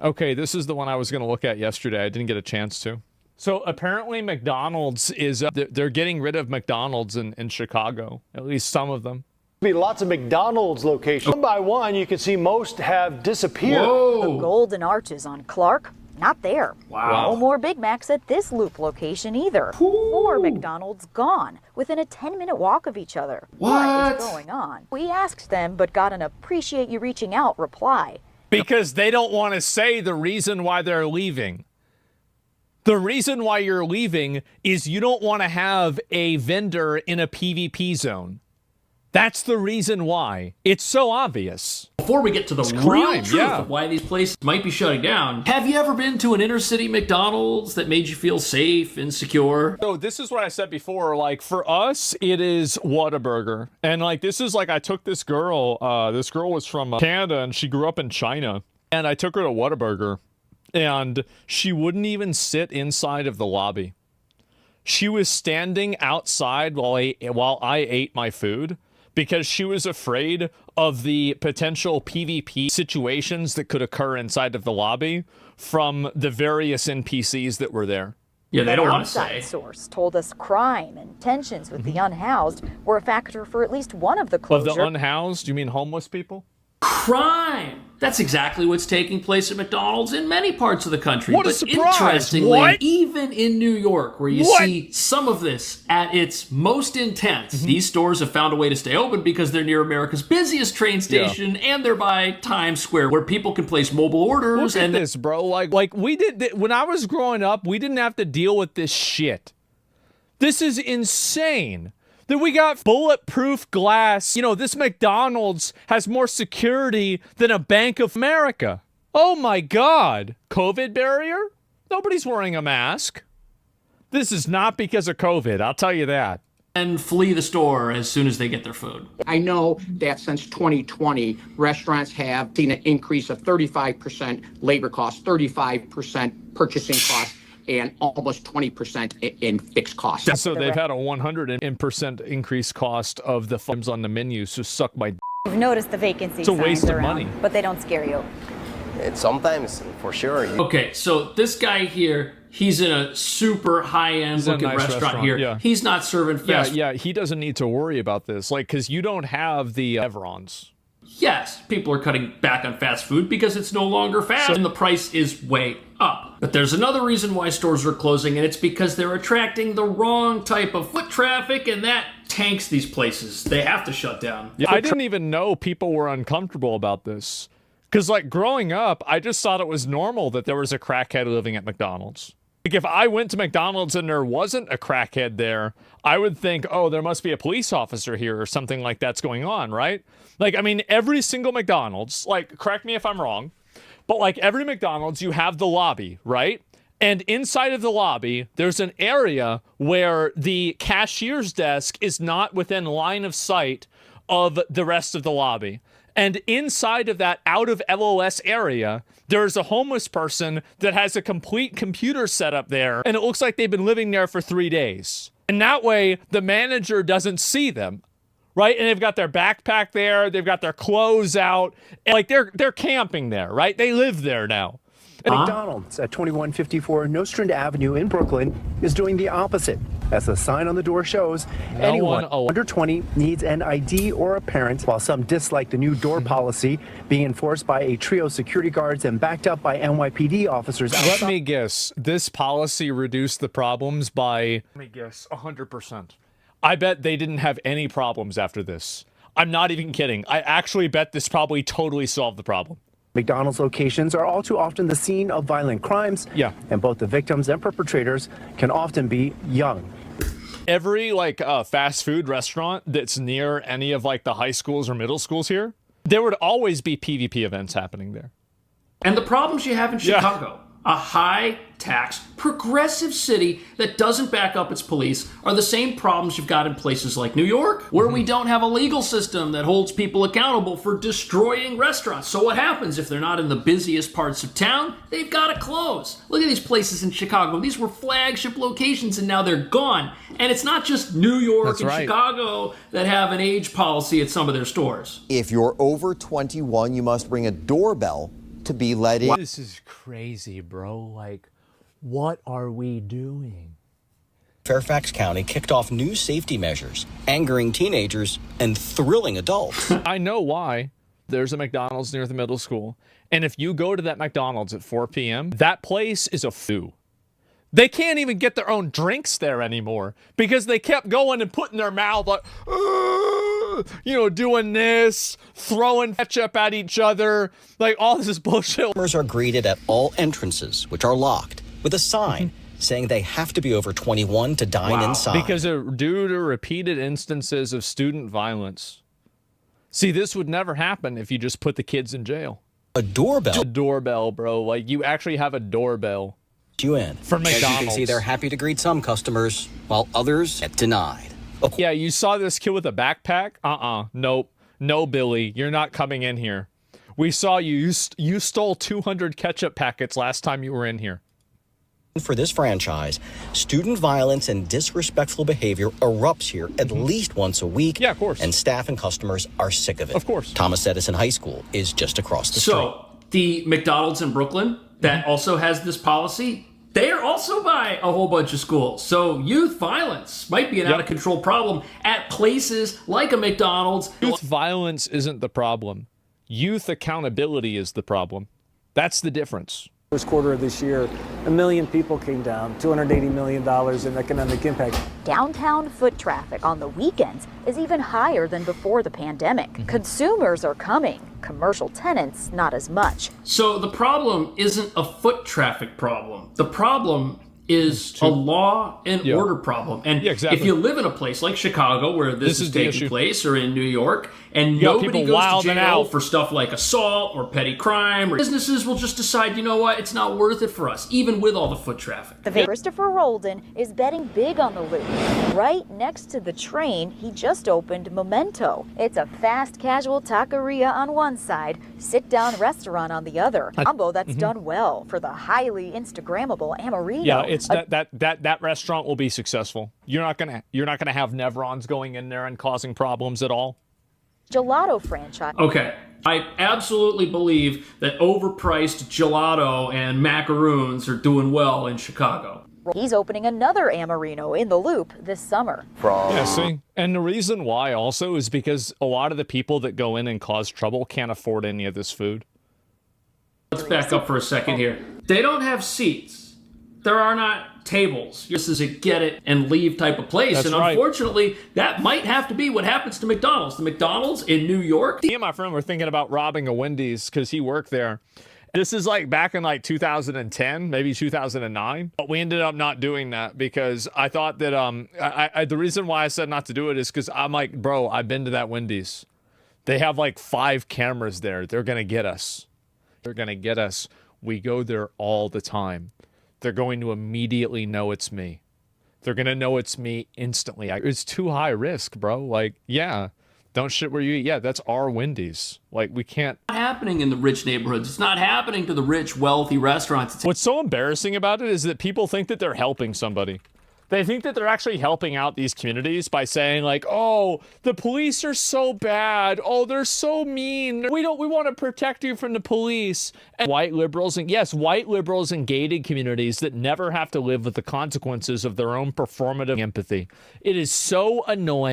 Okay, this is the one I was going to look at yesterday. I didn't get a chance to. So apparently McDonald's is, they're getting rid of McDonald's in Chicago, at least some of them. Be lots of McDonald's locations. One by one, you can see most have disappeared. Whoa. The golden arches on Clark, not there. Wow. No more Big Macs at this Loop location either. Ooh. 4 McDonald's gone, within a 10-minute walk of each other. What? is going on? We asked them, but got an appreciate you reaching out reply. Because they don't want to say the reason why they're leaving. The reason why you're leaving is you don't want to have a vendor in a PvP zone. That's the reason why. It's so obvious. Before we get to the real truth of why these places might be shutting down, have you ever been to an inner city McDonald's that made you feel safe and secure? So this is what I said before. Like, for us, it is Whataburger. And like, this is like, I took this girl was from Canada and she grew up in China. And I took her to Whataburger and she wouldn't even sit inside of the lobby. She was standing outside while I ate my food, because she was afraid of the potential PvP situations that could occur inside of the lobby from the various NPCs that were there. Yeah, they don't want to Outside say. source told us crime and tensions with the unhoused were a factor for at least one of the closures. Of the unhoused? You mean homeless people? Crime! That's exactly what's taking place at McDonald's in many parts of the country. What a but surprise! Interestingly, What? even in New York, where you see some of this at its most intense, these stores have found a way to stay open because they're near America's busiest train station and they're by Times Square, where people can place mobile orders. Look at this, bro. Like we did when I was growing up, we didn't have to deal with this shit. This is insane. That we got bulletproof glass. You know, this McDonald's has more security than a Bank of America. Oh my God. COVID barrier? Nobody's wearing a mask. This is not because of COVID, I'll tell you that. And flee the store as soon as they get their food. I know that since 2020, restaurants have seen an increase of 35% labor costs, 35% purchasing costs, and almost 20% in fixed costs. So they've had a 100% increased cost of the items on the menu, so suck my You've noticed the vacancy It's a waste signs of around, money. but they don't scare you. Sometimes, for sure. Okay, so this guy here, he's in a super high-end looking nice restaurant here. yeah. He's not serving fast. Yeah, he doesn't need to worry about this, like, because you don't have the Evrons. Yes, people are cutting back on fast food because it's no longer fast and the price is way up. But there's another reason why stores are closing, and it's because they're attracting the wrong type of foot traffic, and that tanks these places. They have to shut down. Yeah, I didn't even know people were uncomfortable about this. Because, like, growing up, I just thought it was normal that there was a crackhead living at McDonald's. Like, if I went to McDonald's and there wasn't a crackhead there, I would think, oh, there must be a police officer here or something like that's going on, right? Like, I mean, every single McDonald's, like, correct me if I'm wrong, but like every McDonald's, you have the lobby, right? And inside of the lobby, there's an area where the cashier's desk is not within line of sight of the rest of the lobby. And inside of that out of LOS area, there's a homeless person that has a complete computer setup there. And it looks like they've been living there for 3 days. And that way, the manager doesn't see them, right? And they've got their backpack there. They've got their clothes out. And like they're camping there, right? They live there now. McDonald's at 2154 Nostrand Avenue in Brooklyn is doing the opposite. As the sign on the door shows, anyone under 20 needs an ID or a parent, while some dislike the new door policy being enforced by a trio of security guards and backed up by NYPD officers. Let me guess, this policy reduced the problems by, let me guess, 100%. I bet they didn't have any problems after this. I'm not even kidding. I actually bet this probably totally solved the problem. McDonald's locations are all too often the scene of violent crimes. Yeah. And both the victims and perpetrators can often be young. Every like fast food restaurant that's near any of like the high schools or middle schools here, there would always be PvP events happening there. And the problems you have in Chicago, a high-tax, progressive city that doesn't back up its police, are the same problems you've got in places like New York, where we don't have a legal system that holds people accountable for destroying restaurants. So what happens if they're not in the busiest parts of town? They've got to close. Look at these places in Chicago. These were flagship locations, and now they're gone. And it's not just New York and Chicago that have an age policy at some of their stores. If you're over 21, you must bring a doorbell to be let in. This is crazy, bro. Like, what are we doing? Fairfax County kicked off new safety measures, angering teenagers and thrilling adults. I know why. There's a McDonald's near the middle school. And if you go to that McDonald's at 4 p.m., that place is a foo. They can't even get their own drinks there anymore because they kept going and putting their mouth like, you know, doing this, throwing ketchup at each other, like all this bullshit. Customers are greeted at all entrances, which are locked, with a sign saying they have to be over 21 to dine inside. Because due to repeated instances of student violence. See, this would never happen if you just put the kids in jail. A doorbell. A doorbell, bro. Like, you actually have a doorbell. You in. For McDonald's. As you can see, they're happy to greet some customers, while others get denied. Yeah, you saw this kid with a backpack? Nope. No, Billy, you're not coming in here. We saw you. You stole 200 ketchup packets last time you were in here. For this franchise, student violence and disrespectful behavior erupts here at least once a week. Yeah, of course. And staff and customers are sick of it. Of course. Thomas Edison High School is just across the street. So, the McDonald's in Brooklyn that also has this policy, they are also by a whole bunch of schools. So youth violence might be an out-of-control problem at places like a McDonald's. Youth violence isn't the problem. Youth accountability is the problem. That's the difference. First quarter of this year, 1 million people came down, $280 million in economic impact. Downtown foot traffic on the weekends is even higher than before the pandemic. Consumers are coming, commercial tenants not as much. So the problem isn't a foot traffic problem. The problem is a law and order problem. And if you live in a place like Chicago where this is taking place, or in New York, and nobody goes to jail for stuff like assault or petty crime, or businesses will just decide, you know what, it's not worth it for us, even with all the foot traffic. Christopher Roldan is betting big on the loop. Right next to the train, he just opened Memento. It's a fast casual taqueria on one side, sit-down restaurant on the other. A combo that's done well for the highly Instagrammable Amarino. Yeah, it's that restaurant will be successful. You're not gonna have Nevrons going in there and causing problems at all. Gelato franchise. Okay, I absolutely believe that overpriced gelato and macaroons are doing well in Chicago. He's opening another Amarino in the Loop this summer. Yeah, see? And the reason why also is because a lot of the people that go in and cause trouble can't afford any of this food. Let's back up for a second here. They don't have seats. There are not tables. This is a get it and leave type of place. That's and right. Unfortunately, that might have to be what happens to McDonald's. The McDonald's in New York. Me and my friend were thinking about robbing a Wendy's because he worked there. This is like back in like 2010, maybe 2009. But we ended up not doing that because I thought that the reason why I said not to do it is because I'm like, bro, I've been to that Wendy's. They have like 5 cameras there. They're going to get us. They're going to get us. We go there all the time. They're going to immediately know it's me. They're going to know it's me instantly. It's too high risk, bro. Like, yeah, don't shit where you eat. Yeah, that's our Wendy's. Like, we can't. It's not happening in the rich neighborhoods. It's not happening to the rich, wealthy restaurants. What's so embarrassing about it is that people think that they're helping somebody. They think that they're actually helping out these communities by saying like, oh, the police are so bad. Oh, they're so mean. We want to protect you from the police. And white liberals and white liberals in gated communities that never have to live with the consequences of their own performative empathy. It is so annoying.